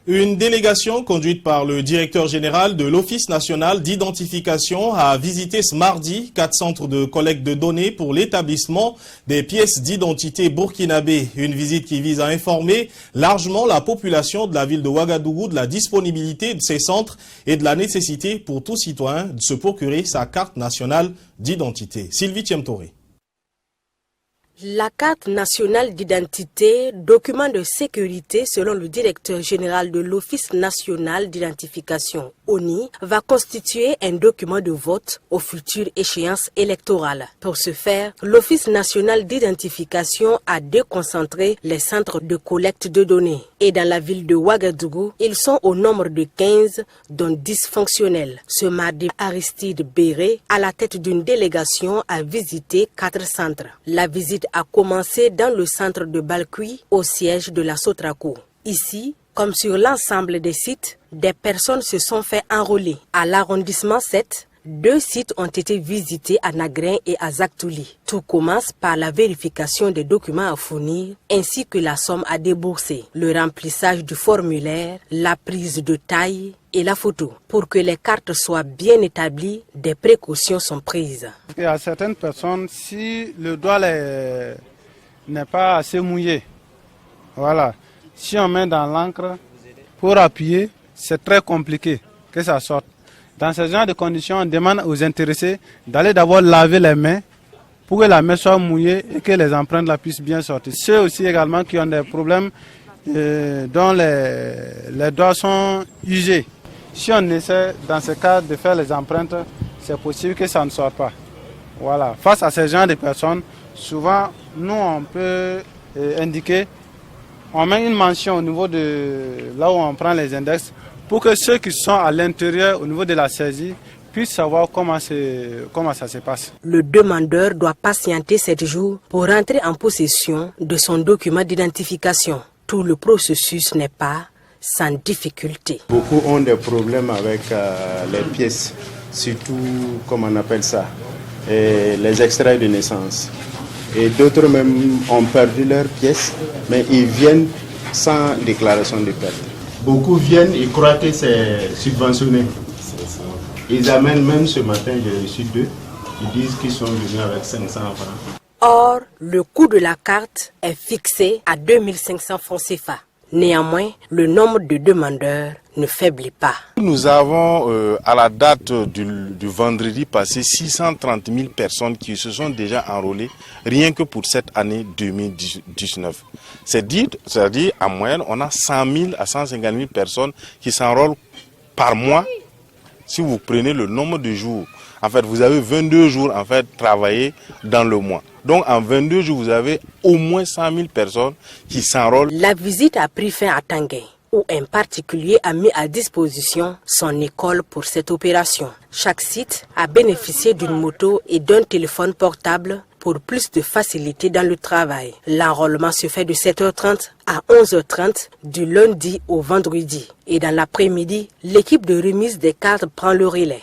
Une délégation conduite par le directeur général de l'Office national d'identification a visité ce mardi 4 centres de collecte de données pour l'établissement des pièces d'identité burkinabé. Une visite qui vise à informer largement la population de la ville de Ouagadougou de la disponibilité de ces centres et de la nécessité pour tout citoyen de se procurer sa carte nationale d'identité. Sylvie Thiemtoré. La carte nationale d'identité, document de sécurité selon le directeur général de l'Office national d'identification, ONI, va constituer un document de vote aux futures échéances électorales. Pour ce faire, l'Office national d'identification a déconcentré les centres de collecte de données. Et dans la ville de Ouagadougou, ils sont au nombre de 15, dont 10 fonctionnels. Ce mardi, Aristide Béré, à la tête d'une délégation, a visité 4 centres. La visite a commencé dans le centre de Balkui, au siège de la Sotraco. Ici, comme sur l'ensemble des sites, des personnes se sont fait enrôler. À l'arrondissement 7, 2 sites ont été visités à Nagrin et à Zaktouli. Tout commence par la vérification des documents à fournir ainsi que la somme à débourser, le remplissage du formulaire, la prise de taille et la photo. Pour que les cartes soient bien établies, des précautions sont prises. Il y a certaines personnes, si le doigt n'est pas assez mouillé, voilà, si on met dans l'encre pour appuyer, c'est très compliqué que ça sorte. Dans ce genre de conditions, on demande aux intéressés d'aller d'abord laver les mains pour que la main soit mouillée et que les empreintes puissent bien sortir. Ceux aussi également qui ont des problèmes dont les doigts sont usés. Si on essaie dans ce cas de faire les empreintes, c'est possible que ça ne sorte pas. Voilà. Face à ce genre de personnes, souvent, nous on peut indiquer, on met une mention au niveau de là où on prend les index, pour que ceux qui sont à l'intérieur, au niveau de la saisie, puissent savoir comment ça se passe. Le demandeur doit patienter 7 jours pour rentrer en possession de son document d'identification. Tout le processus n'est pas sans difficulté. Beaucoup ont des problèmes avec les pièces, surtout, comme on appelle ça, les extraits de naissance. Et d'autres même ont perdu leurs pièces, mais ils viennent sans déclaration de perte. Beaucoup viennent, ils croient que c'est subventionné. Ils amènent, même ce matin, j'ai reçu 2, ils disent qu'ils sont venus avec 500 francs. Or, le coût de la carte est fixé à 2500 francs CFA. Néanmoins, le nombre de demandeurs ne faiblit pas. Nous avons, à la date du vendredi passé, 630 000 personnes qui se sont déjà enrôlées, rien que pour cette année 2019. C'est-à-dire, en moyenne, on a 100 000 à 150 000 personnes qui s'enrôlent par mois. Si vous prenez le nombre de jours, en fait, vous avez 22 jours en fait travaillés dans le mois. Donc, en 22 jours, vous avez au moins 100 000 personnes qui s'enrôlent. La visite a pris fin à Tanguay, où un particulier a mis à disposition son école pour cette opération. Chaque site a bénéficié d'une moto et d'un téléphone portable pour plus de facilité dans le travail. L'enrôlement se fait de 7h30 à 11h30 du lundi au vendredi. Et dans l'après-midi, l'équipe de remise des cartes prend le relais.